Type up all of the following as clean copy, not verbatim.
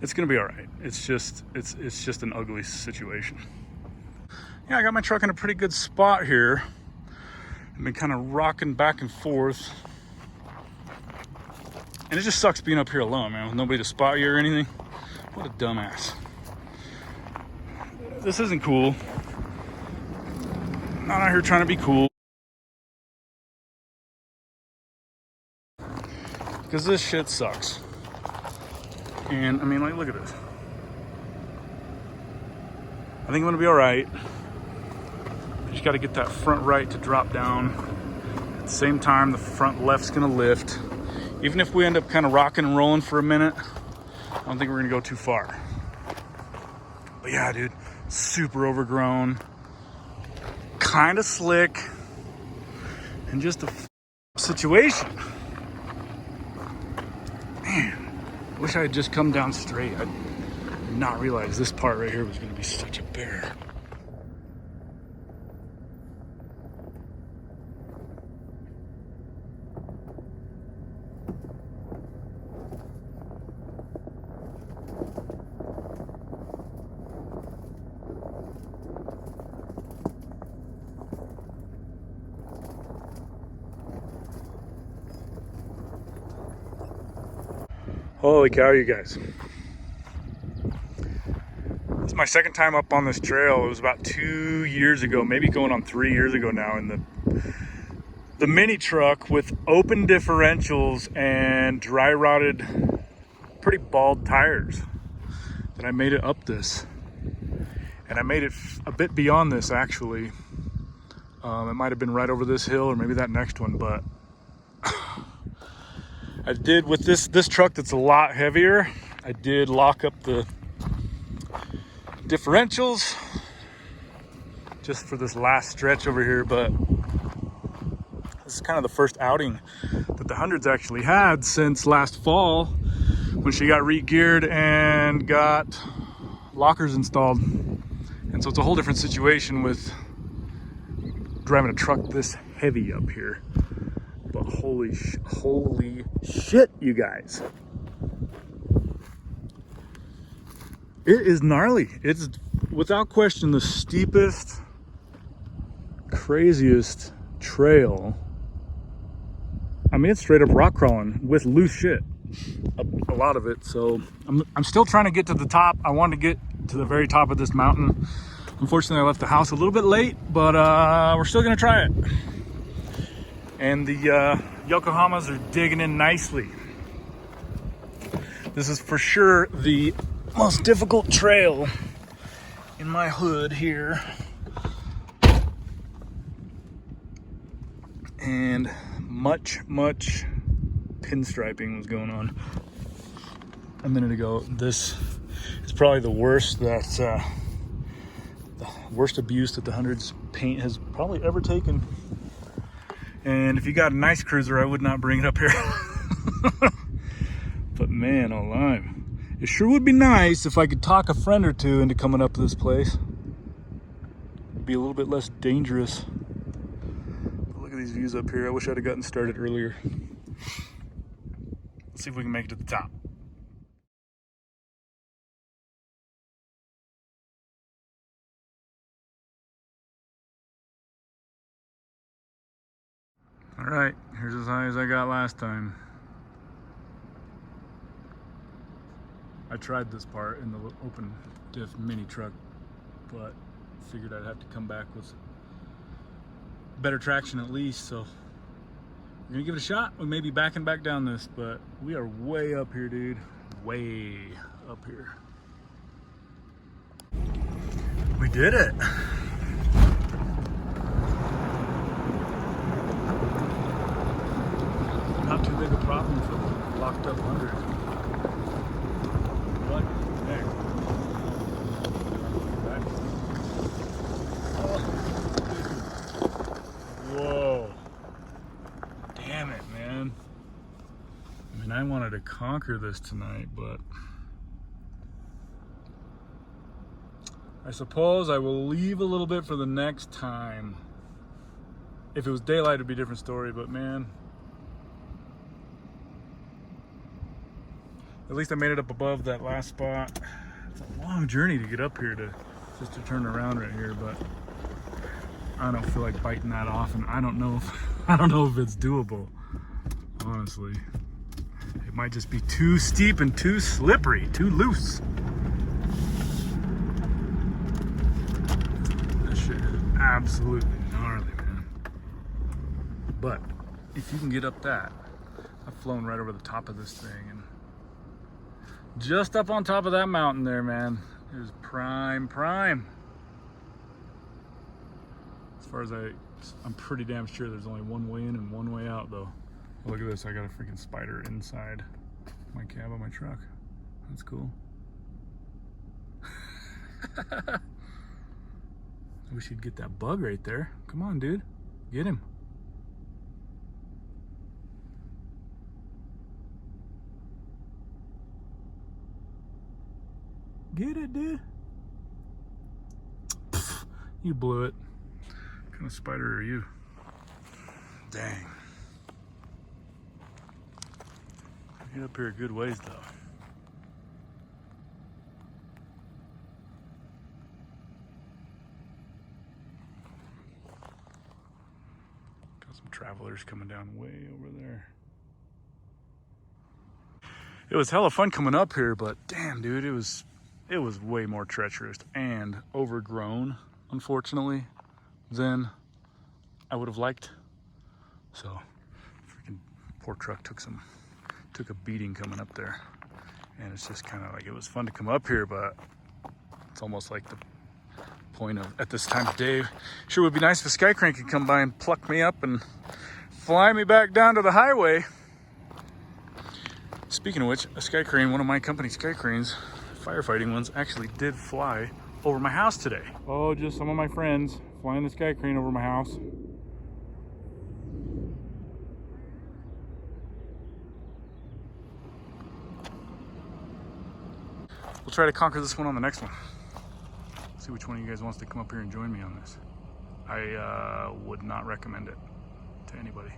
It's gonna be all right. It's just an ugly situation. Yeah, I got my truck in a pretty good spot here. I've been kind of rocking back and forth. And it just sucks being up here alone, man, with nobody to spot you or anything. What a dumbass. This isn't cool. I'm not out here trying to be cool. Because this shit sucks. And I mean, like, look at this. I think I'm gonna be all right. I just gotta get that front right to drop down. At the same time, the front left's gonna lift. Even if we end up kind of rocking and rolling for a minute, I don't think we're gonna go too far. But yeah, dude, super overgrown, kind of slick, and just a situation. Man, I wish I had just come down straight. I did not realize this part right here was gonna be such a bear. Holy cow, you guys. This is my second time up on this trail. It was about 2 years ago, maybe going on 3 years ago now, in the mini truck with open differentials and dry rotted, pretty bald tires. That I made it up this. And I made it a bit beyond this, actually. It might have been right over this hill or maybe that next one, but I did with this truck that's a lot heavier. I did lock up the differentials just for this last stretch over here, but this is kind of the first outing that the Hundreds actually had since last fall when she got re-geared and got lockers installed. And so it's a whole different situation with driving a truck this heavy up here. But holy shit, you guys. It is gnarly. It's without question the steepest, craziest trail. I mean, it's straight up rock crawling with loose shit, a lot of it. So I'm still trying to get to the top. I wanted to get to the very top of this mountain. Unfortunately, I left the house a little bit late, but we're still gonna try it. And the Yokohamas are digging in nicely. This is for sure the most difficult trail in my hood here. And much pinstriping was going on a minute ago. This is probably the worst the worst abuse that the Hundreds paint has probably ever taken. And if you got a nice cruiser, I would not bring it up here. But man, alive. It sure would be nice if I could talk a friend or two into coming up to this place. It'd be a little bit less dangerous. But look at these views up here. I wish I'd have gotten started earlier. Let's see if we can make it to the top. All right, here's as high as I got last time. I tried this part in the open diff mini truck, but figured I'd have to come back with better traction at least, so we're gonna give it a shot. We may be backing back down this, but we are way up here, dude. Way up here. We did it. Not too big a problem for the locked up 100. What the heck? Whoa. Damn it, man. I mean, I wanted to conquer this tonight, but I suppose I will leave a little bit for the next time. If it was daylight, it'd be a different story, but man, At least I made it up above that last spot. It's a long journey to get up here to just to turn around right here, but I don't feel like biting that off, and I don't know if it's doable. Honestly, it might just be too steep and too slippery, too loose. This shit is absolutely gnarly, man. But if you can get up that, I've flown right over the top of this thing, and just up on top of that mountain there, man, is prime. As far as I'm pretty damn sure there's only one way in and one way out, though. Oh, look at this, I got a freaking spider inside my cab of my truck. That's cool. I wish he'd get that bug right there. Come on, dude, get him. Get it, dude. Pfft, you blew it. What kind of spider are you? Dang. Get up here a good ways, though. Got some travelers coming down way over there. It was hella fun coming up here, but damn, dude, it was way more treacherous and overgrown, unfortunately, than I would have liked. So, freaking poor truck took a beating coming up there. And it's just kind of like, it was fun to come up here, but it's almost like the point of, at this time of day, sure would be nice if a sky crane could come by and pluck me up and fly me back down to the highway. Speaking of which, a sky crane, one of my company sky cranes, firefighting ones, actually did fly over my house today. Oh, just some of my friends flying the sky crane over my house. We'll try to conquer this one on the next one. See which one of you guys wants to come up here and join me on this. I would not recommend it to anybody.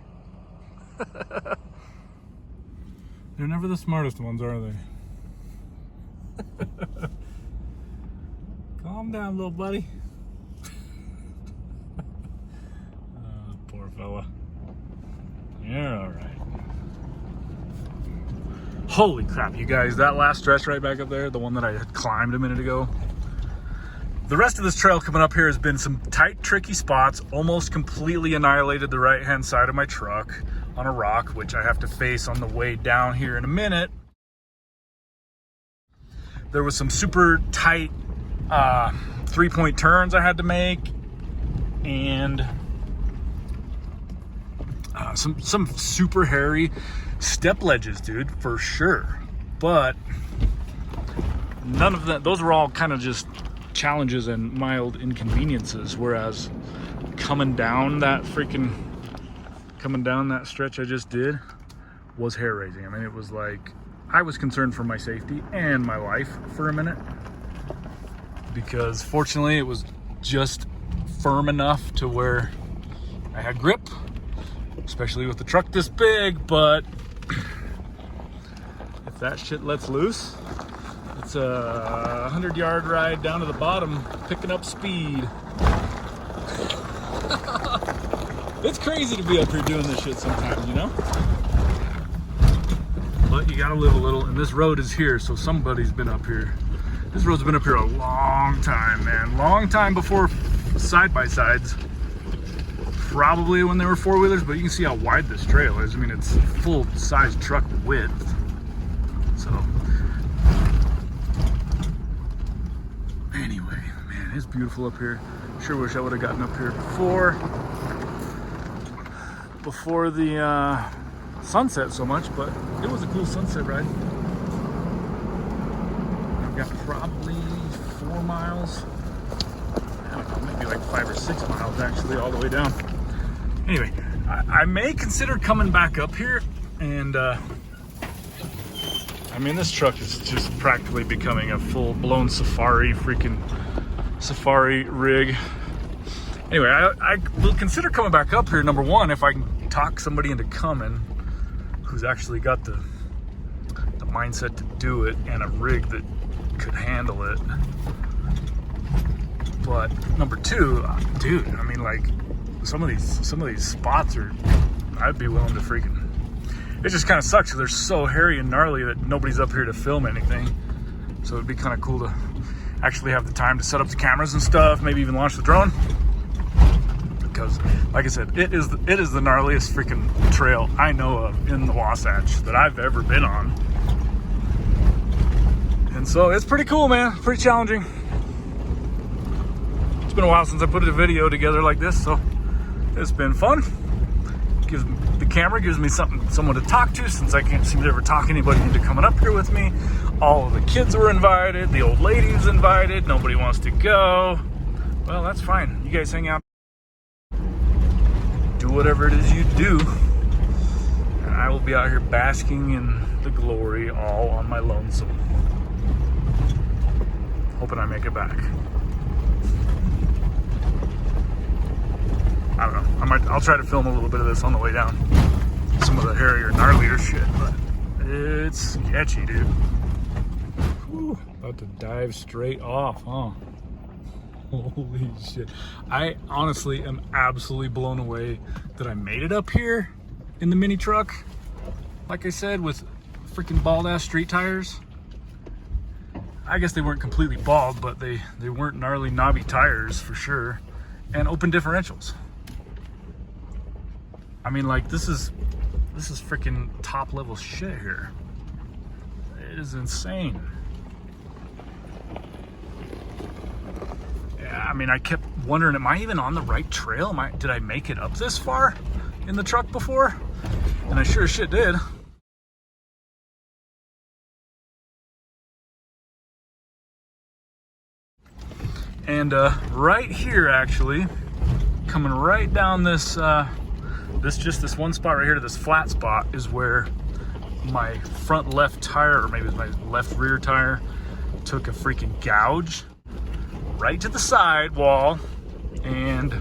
They're never the smartest ones, are they? Calm down, little buddy. Oh, poor fella. You're all right. Holy crap, you guys, that last stretch right back up there, the one that I had climbed a minute ago, the rest of this trail coming up here has been some tight, tricky spots, almost completely annihilated the right-hand side of my truck on a rock, which I have to face on the way down here in a minute. There was some super tight three-point turns I had to make, and some super hairy step ledges, dude, for sure. But none of that, those were all kind of just challenges and mild inconveniences, whereas coming down that stretch I just did was hair raising. I mean, it was like, I was concerned for my safety and my life for a minute, because fortunately it was just firm enough to where I had grip, especially with the truck this big. But if that shit lets loose, it's a 100-yard ride down to the bottom, picking up speed. It's crazy to be up here doing this shit sometimes, you know? But you gotta live a little, and this road is here, so somebody's been up here. This road's been up here a long time, man. Long time before side-by-sides. Probably when they were four-wheelers, but you can see how wide this trail is. I mean, it's full-size truck width. So, anyway, man, it's beautiful up here. Sure wish I would have gotten up here before the sunset so much, but it was a cool sunset ride. I've got probably 4 miles. I don't know, maybe like 5 or 6 miles actually, all the way down. Anyway, I may consider coming back up here, and I mean, this truck is just practically becoming a full-blown safari rig. Anyway, I will consider coming back up here, number one, if I can talk somebody into coming who's actually got the mindset to do it and a rig that could handle it. But number two, dude, I mean, like, some of these spots are, I'd be willing to freaking, it just kind of sucks because they're so hairy and gnarly that nobody's up here to film anything. So it'd be kind of cool to actually have the time to set up the cameras and stuff, maybe even launch the drone. Because, like I said, it is the gnarliest freaking trail I know of in the Wasatch that I've ever been on. And so it's pretty cool, man. Pretty challenging. It's been a while since I put a video together like this, so it's been fun. The camera gives me someone to talk to, since I can't seem to ever talk anybody into coming up here with me. All of the kids were invited, the old lady was invited, nobody wants to go. Well, that's fine. You guys hang out, do whatever it is you do, and I will be out here basking in the glory all on my lonesome. Hoping I make it back. I don't know. I'll try to film a little bit of this on the way down. Some of the hairier, gnarlier shit, but it's sketchy, dude. Whew, about to dive straight off, huh? Holy shit. I honestly am absolutely blown away that I made it up here in the mini truck. Like I said, with freaking bald ass street tires. I guess they weren't completely bald, but they weren't gnarly knobby tires for sure. And open differentials. I mean, like, this is freaking top level shit here. It is insane. Yeah, I mean, I kept wondering, am I even on the right trail? Did I make it up this far in the truck before? And I sure as shit did. And right here, actually, coming right down this this one spot right here to this flat spot is where my front left tire, or maybe it was my left rear tire, took a freaking gouge right to the side wall and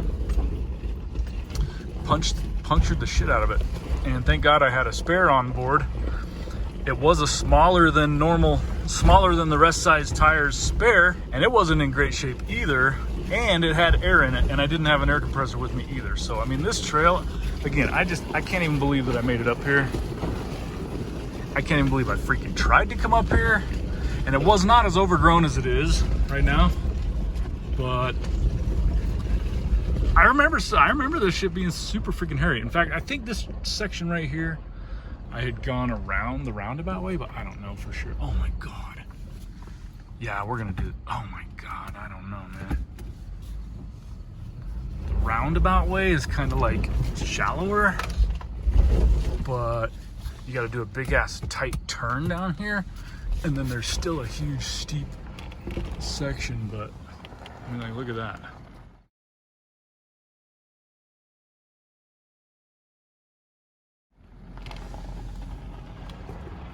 punctured the shit out of it. And thank God I had a spare on board. It was a smaller than the rest size tires spare, and it wasn't in great shape either, and it had air in it, and I didn't have an air compressor with me either. So I mean, this trail, again, I can't even believe that I made it up here. I can't even believe I freaking tried to come up here, and it was not as overgrown as it is right now. But I remember this shit being super freaking hairy. In fact, I think this section right here, I had gone around the roundabout way, but I don't know for sure. Oh my God. Yeah, we're gonna do it. Oh my God, I don't know, man. The roundabout way is kind of like shallower, but you gotta do a big ass tight turn down here. And then there's still a huge steep section, but I mean, like, look at that.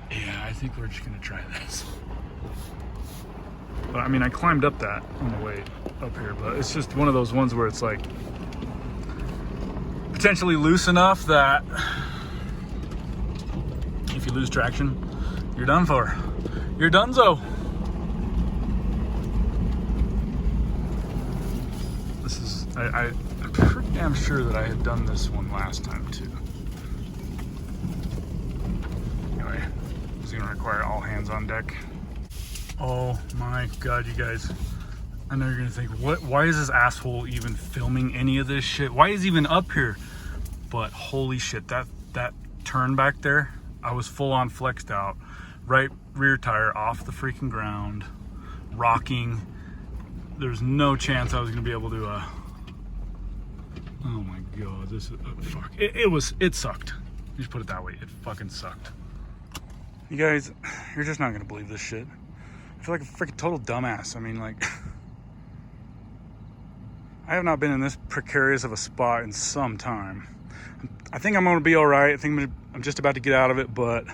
Yeah, I think we're just gonna try this. But I mean, I climbed up that on the way up here, but it's just one of those ones where it's like potentially loose enough that if you lose traction, you're done for. You're donezo. This is, I'm pretty damn sure that I had done this one last time too. Anyway, it's gonna require all hands on deck. Oh my God, you guys. I know you're gonna think, why is this asshole even filming any of this shit? Why is he even up here? But holy shit, that turn back there, I was full on flexed out. Right rear tire off the freaking ground, rocking. There's no chance I was gonna be able to, oh my God, this is, fuck. It sucked. Just put it that way, it fucking sucked. You guys, you're just not gonna believe this shit. I feel like a freaking total dumbass. I mean, like, I have not been in this precarious of a spot in some time. I think I'm gonna be all right. I think I'm just about to get out of it, but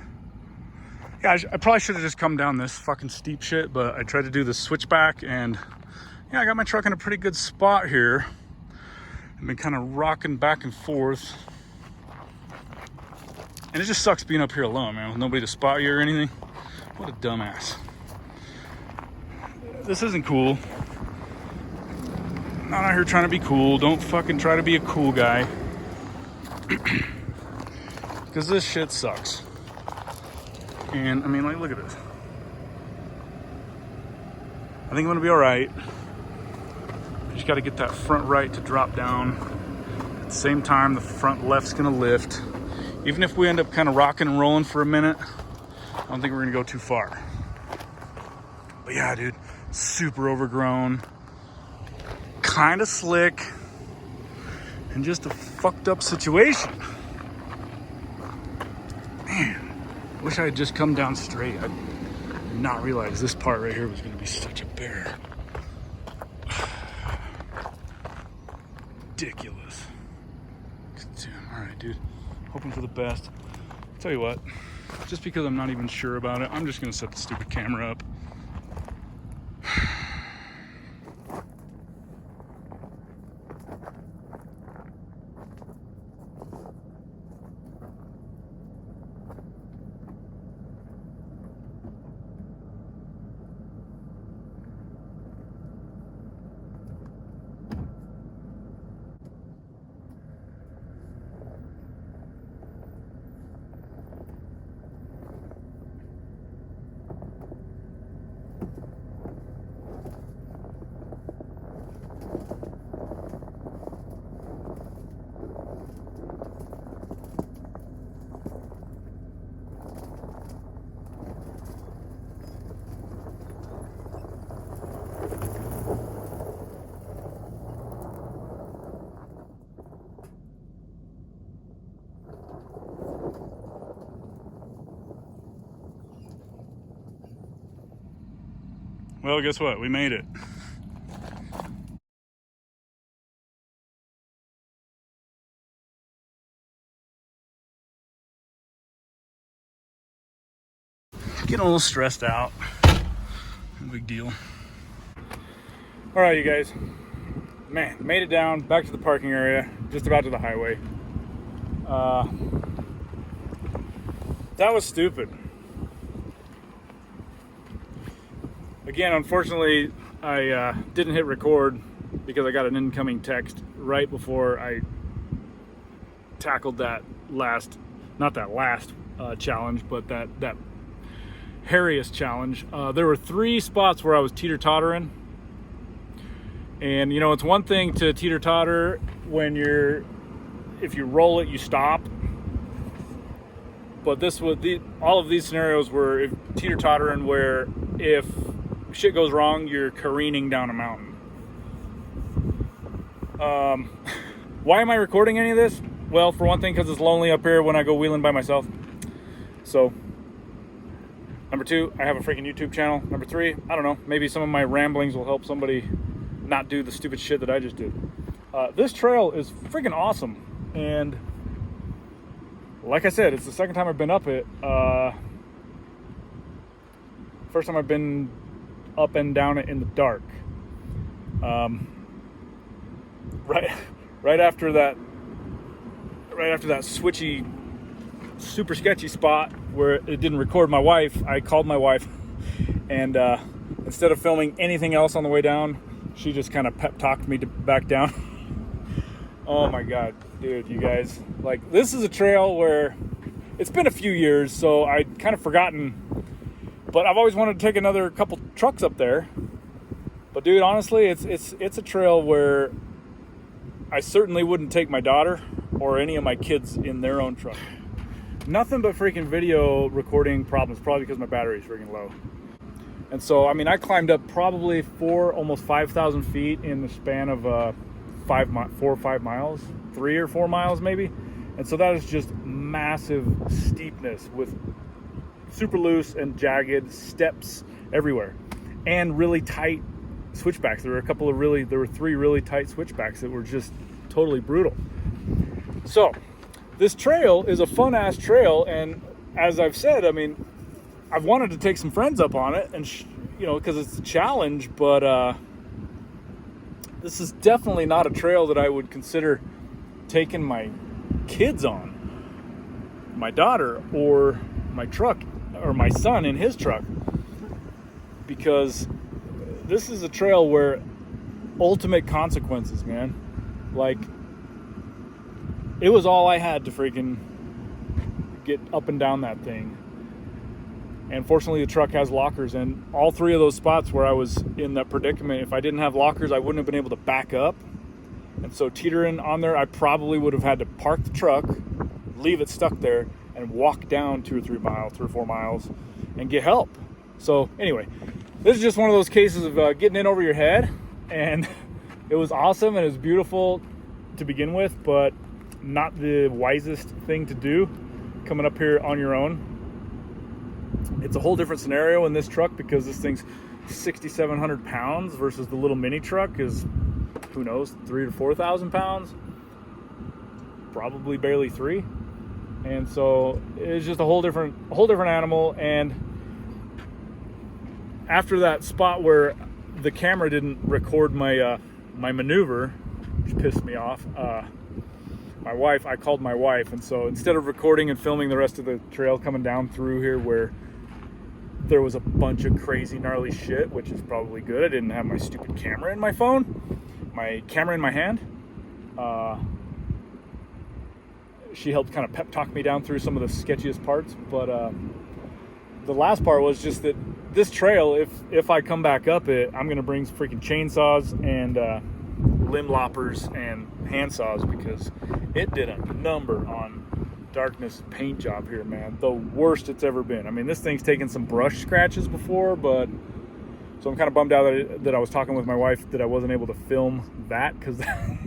yeah, I probably should have just come down this fucking steep shit, but I tried to do the switchback, and yeah, I got my truck in a pretty good spot here. I've been kind of rocking back and forth. And it just sucks being up here alone, man, with nobody to spot you or anything. What a dumbass. This isn't cool. I'm not out here trying to be cool. Don't fucking try to be a cool guy. Because this shit sucks. And I mean, like, look at this. I think I'm gonna be all right. I just got to get that front right to drop down. At the same time, the front left's gonna lift. Even if we end up kind of rocking and rolling for a minute, I don't think we're gonna go too far. But yeah, dude, super overgrown, kind of slick, and just a fucked up situation. Man, wish I had just come down straight. I did not realize this part right here was gonna be such a bear. Ridiculous. Damn, all right, dude. Hoping for the best. Tell you what, just because I'm not even sure about it, I'm just gonna set the stupid camera up. Well, guess what? We made it. Getting a little stressed out. No big deal. All right, you guys. Man, made it down, back to the parking area, just about to the highway. That was stupid. Again, unfortunately, I didn't hit record because I got an incoming text right before I tackled that last, not that last challenge, but that hairiest challenge. There were 3 spots where I was teeter-tottering. And, you know, it's one thing to teeter-totter when if you roll it, you stop. But all of these scenarios were teeter-tottering where if shit goes wrong, you're careening down a mountain. Why am I recording any of this? Well, for one thing, because it's lonely up here when I go wheeling by myself. So, number 2, I have a freaking YouTube channel. Number 3, I don't know, maybe some of my ramblings will help somebody not do the stupid shit that I just did. This trail is freaking awesome. And like I said, it's the second time I've been up it. First time I've been up and down it in the dark. Right after that switchy, super sketchy spot where it didn't record my wife, I called my wife, and instead of filming anything else on the way down, she just kind of pep talked me back down. Oh my god, dude, you guys, like, this is a trail where it's been a few years, so I'd kind of forgotten, but I've always wanted to take another couple trucks up there. But dude, honestly, it's a trail where I certainly wouldn't take my daughter or any of my kids in their own truck. Nothing but freaking video recording problems, probably because my battery's freaking low. And so, I mean, I climbed up probably almost 5,000 feet in the span of 4 or 5 miles, 3 or 4 miles maybe. And so that is just massive steepness with super loose and jagged steps everywhere, and really tight switchbacks. There were 3 really tight switchbacks that were just totally brutal. So this trail is a fun ass trail, and as I've said, I mean, I've wanted to take some friends up on it, and you know, because it's a challenge, but this is definitely not a trail that I would consider taking my kids on, my daughter, or my truck, or my son in his truck, because this is a trail where ultimate consequences, man. Like, it was all I had to freaking get up and down that thing. And fortunately the truck has lockers, and all 3 of those spots where I was in that predicament, if I didn't have lockers, I wouldn't have been able to back up. And so teetering on there, I probably would have had to park the truck, leave it stuck there, and walk down 2 or 4 miles and get help. So anyway, this is just one of those cases of getting in over your head, and it was awesome and it was beautiful to begin with, but not the wisest thing to do coming up here on your own. It's a whole different scenario in this truck because this thing's 6,700 pounds versus the little mini truck is, who knows, 3,000 to 4,000 pounds, probably barely 3. And so it's just a whole different animal. And after that spot where the camera didn't record my my maneuver, which pissed me off, I called my wife, and so instead of recording and filming the rest of the trail coming down through here where there was a bunch of crazy gnarly shit, which is probably good, I didn't have my stupid camera in my phone, my camera in my hand. She helped kind of pep talk me down through some of the sketchiest parts, but the last part was just that this trail, if I come back up it, I'm gonna bring some freaking chainsaws and limb loppers and handsaws, because it did a number on Darkness paint job here, man. The worst it's ever been. I mean, this thing's taken some brush scratches before, but so I'm kind of bummed out that I was talking with my wife that I wasn't able to film that, because that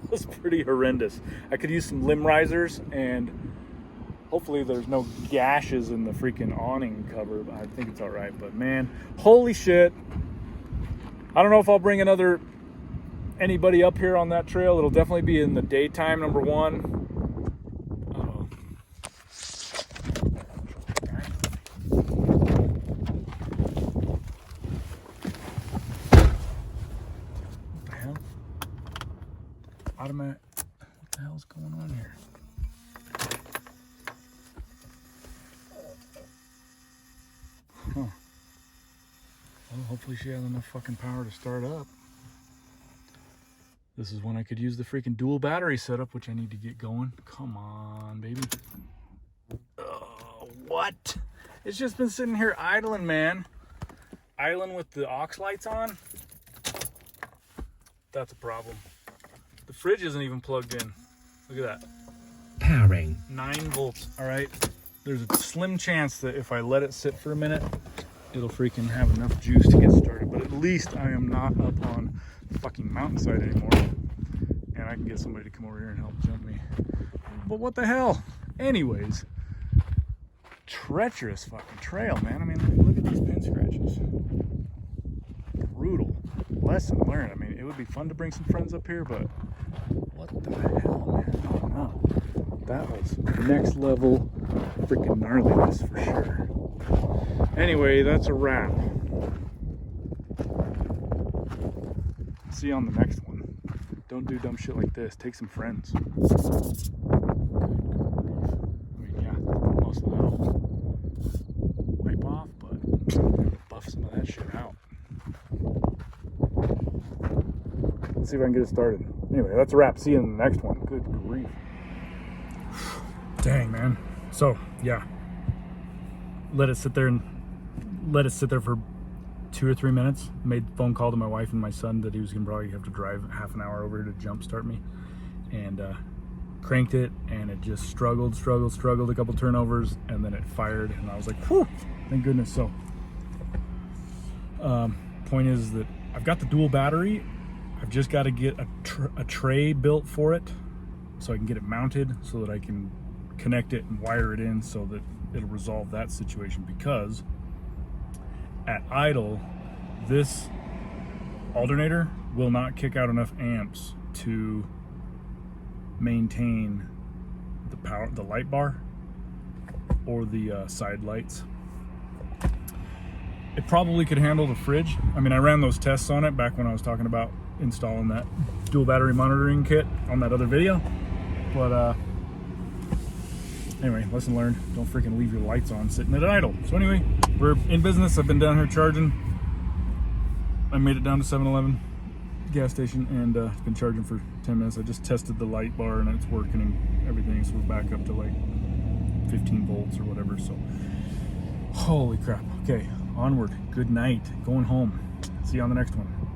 was pretty horrendous. I could use some limb risers, and hopefully there's no gashes in the freaking awning cover. I think it's all right, but man, holy shit. I don't know if I'll bring anybody up here on that trail. It'll definitely be in the daytime, number one. What the hell? Automatic. What the hell's going on here? Huh. Well, hopefully she has enough fucking power to start up. This is when I could use the freaking dual battery setup, which I need to get going. Come on, baby. What? It's just been sitting here idling, man. Idling with the aux lights on. That's a problem. The fridge isn't even plugged in. Look at that. Powering. 9 volts, all right? There's a slim chance that if I let it sit for a minute, it'll freaking have enough juice to get started. But at least I am not up on the fucking mountainside anymore, and I can get somebody to come over here and help jump me. But what the hell? Anyways, treacherous fucking trail, man. I mean, look at these pin scratches. Brutal. Lesson learned. I mean, it would be fun to bring some friends up here, but what the hell, man? Oh no. That was next level freaking gnarliness for sure. Anyway, that's a wrap. See you on the next one. Don't do dumb shit like this. Take some friends. I mean, yeah, most of that'll wipe off, but buff some of that shit out. Let's see if I can get it started. Anyway, that's a wrap. See you in the next one. Good grief. Dang, man. So, yeah. Let it sit there for 2 or 3 minutes. Made a phone call to my wife and my son that he was gonna probably have to drive half an hour over here to jumpstart me, and cranked it, and it just struggled a couple turnovers, and then it fired, and I was like, whew, thank goodness. So point is that I've got the dual battery. I've just got to get a tray built for it so I can get it mounted so that I can connect it and wire it in so that it'll resolve that situation, because at idle, this alternator will not kick out enough amps to maintain the power, the light bar, or the side lights. It probably could handle the fridge. I mean, I ran those tests on it back when I was talking about installing that dual battery monitoring kit on that other video, but Anyway, lesson learned. Don't freaking leave your lights on sitting at idle. So anyway, we're in business. I've been down here charging. I made it down to 7-Eleven gas station and it's been charging for 10 minutes. I just tested the light bar and it's working and everything. So we're back up to like 15 volts or whatever. So holy crap. Okay, onward. Good night. Going home. See you on the next one.